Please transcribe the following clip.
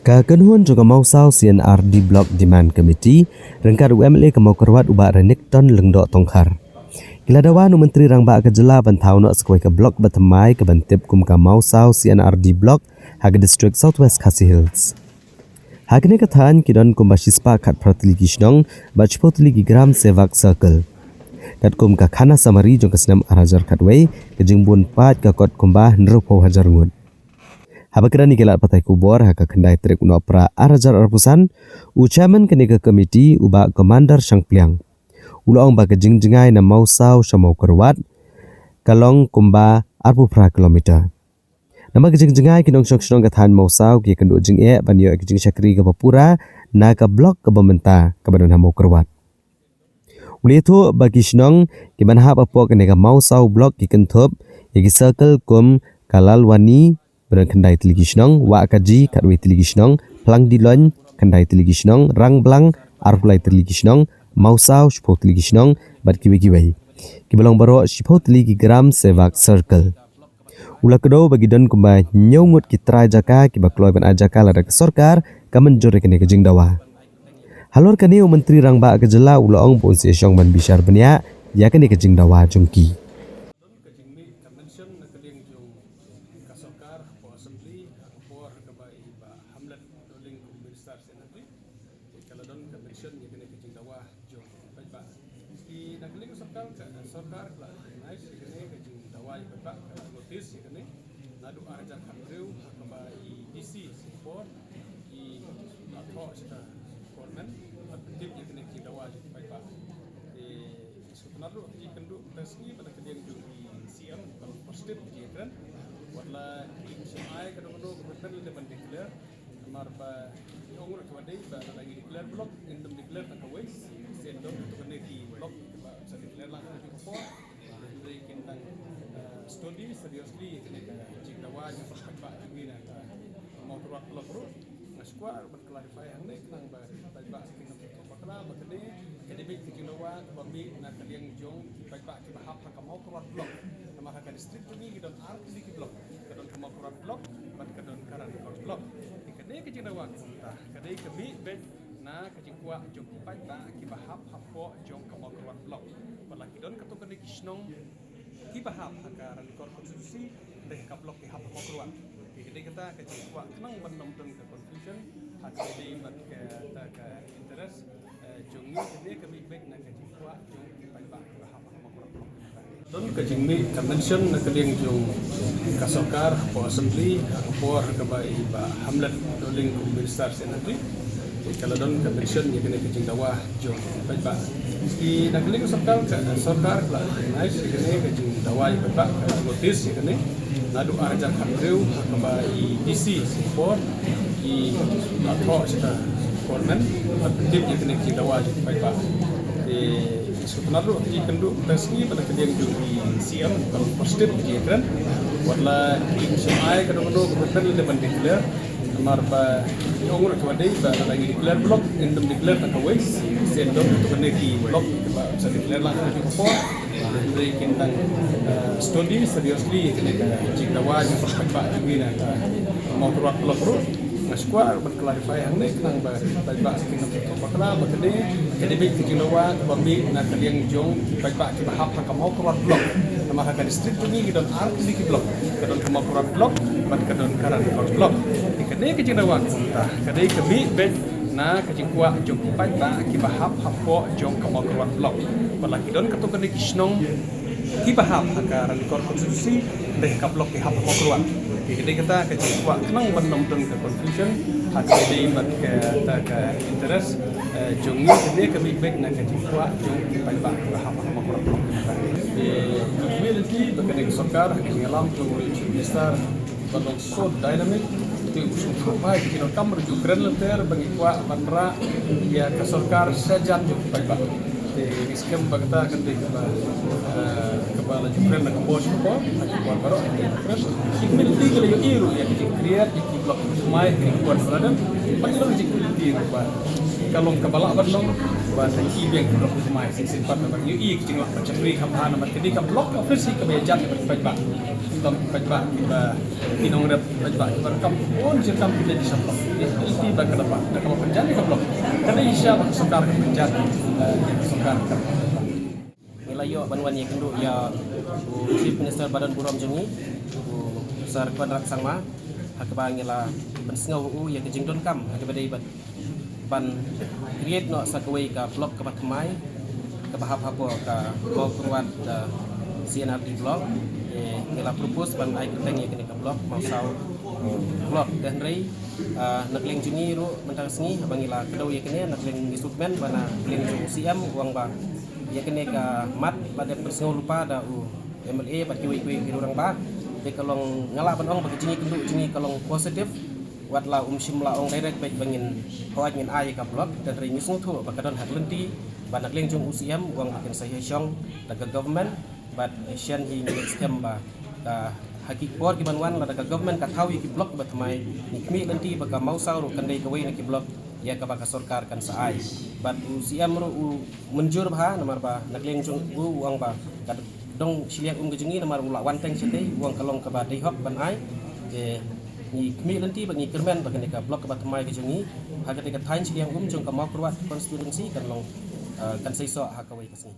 Kakenuan juga mau sao CNRD Block Demand Committee rengkar UMLA ke mau kerwat ubak renik ton lengdok tongkar. Kila dawa nu menteri rang ba kejela bantau nak sekwai ke blok batemai ke bantip kum ka mau sao CNRD Block haga district Southwest Khasi Hills. Hagene katan kidon kum basispa kat pratiligi shnong bachpot ligi gram sevak circle. Kat kum ka khana samari jong kesenam arajar katway ke jingbun pat ka kot kumbah nrupo hajar ngun. Habakira ni kelat patai kubor haka kendai trek unopra arajar arpusan ucaman kene ke komiti uba komander Shangpliang. Ulang ba kejing-jengai na mausau samau kerwat kalong kumba arpu pra kilometer. Nama kejing-jengai kinong syong-syong katahan mausau ki kenduk jing banyo kejing syakri ke papura na ke blok ke bementa ke badan hamau kerwat. Uli itu bagi syong ki manhap apa kene ke mausau blok ki kentup ki circle kum kalal wani beran kendai teligi syong wa kaji katwi teligi syong pelang dilon kendai teligi syong rang belang arpulai teligi syong mausau shpot teligi syong bat kiwi-kiwi ki belong baro shpot teligi gram sevak circle. Ula kedua bagi don kumba nyongut ki trai jaka ki bakloi ban ajaka lada ke sorkar ka menjore kene ke jing dawa. Halor kene menteri rang ba kejela ula ong pun si syong ban bishar benya ya kene ke jing dawa jongki. Don kejingmi convention na kaliang yung kasokar po assembly por kabai ba hamlet doling minister senatri kalau don convention ya kena kejing dawa jong ba di nagaling sokar la nice kene kejing dawa ba notice kene nadu arja khamreu kabai DC por i atho sita kormen tip ya kene kejing dawa ba sebenarnya di kenduk tasni pada kejadian di siam kalau positif kejadian wala semai kadang-kadang kebetulan di depan declare marba orang kewadai pada lagi declare blok indem declare tak kawai sendom kena di blok bisa declare lah di bawah dari kintang study seriously kena cik dawa yang prospek pak ini nak mau keluar blok bro Square berklarify hang nek nang ba ba sing bakla bakne akademik kecil lawa bambi na kaliang jong ba ki bahap ka mau keluar blok nama ka district ni gidon ark di blok kadon ka mau keluar blok bat kadon karan keluar blok ikane kecil lawa ta kadai kami bet na kecil kuat jong ba ki bahap hapo jong ka mau keluar blok balaki don kato kene kisnong ki bahap ka ran konstitusi deh ka blok ki hap mau keluar jadi kita kecil kuat kenang menomdeng ke confusion hati di mat ke interest jongnya jadi kami baik nak kecil kuat jong baik bahap sama kurang ability berkena sokar ngalam jong besar balong so dynamic itu usul baik kita kamar juga lenter bagi kuat bandra ya ke sokar sejak jong baik di skem bagata kan di kepala juga nak bos ko kuat baru terus humility kalau yang iru ya kita create di blok semai di kuat beradan paling lagi humility kuat kalong kabala badlong ba tangki biang blok mai sing simpat na yu i jing lak macam ri kam hana mat kedi ka blok office ka bejat ba pajba tom pajba ba tinong rep pajba ba kam on je kam kita di sablok itu ba ka dapat da kam penjat ka blok kada isya ba sokar ka penjat sokar ka Melayu banwan yang kenduk ya Chief Minister Badan Buram Jengi Besar Kuan Raksangma hakabang ila pensengau ya kejingdon kam hakabadai ban create no sakawai ka blok ka batmai ka bahap-hapo ka mau keruat CNRD blok ila propose ban ai keteng ya kene ka blok mau sau blok dan rei nakling Jengi ru mentang sengi abang ila kedau ya kene nakling instrumen bana kling CM uang ba ya kene ka mat pada persengau lupa da MLA bat kiwi orang ba de kalong ngala ban ong bagi Jengi kenduk Jengi kalong positif watla shimla ong direct baik bangin hoat ngin ai ka blok dan ring ngisung thu bakadon hak lenti banak leng jung UCM uang bakin saya syong daga government but asian hi scam ba ka hakik por ki banwan la daga government ka thawi ki blok bat mai ni kmi lenti baka mau sauru kandai ka wei ki blok ya ka baka sarkar kan saai but UCM ru menjur ba namar ba nak leng jung uang ba ka dong siliak Jengi namar ula wanteng sete uang kalong ka ba dei hok ban ai ni kami nanti bagi kermen bagi mereka blok kebat mai ke Jengi hak ketika tain siliang jung ka mau keruat konstituensi kan long kan seiso hakawai ke sini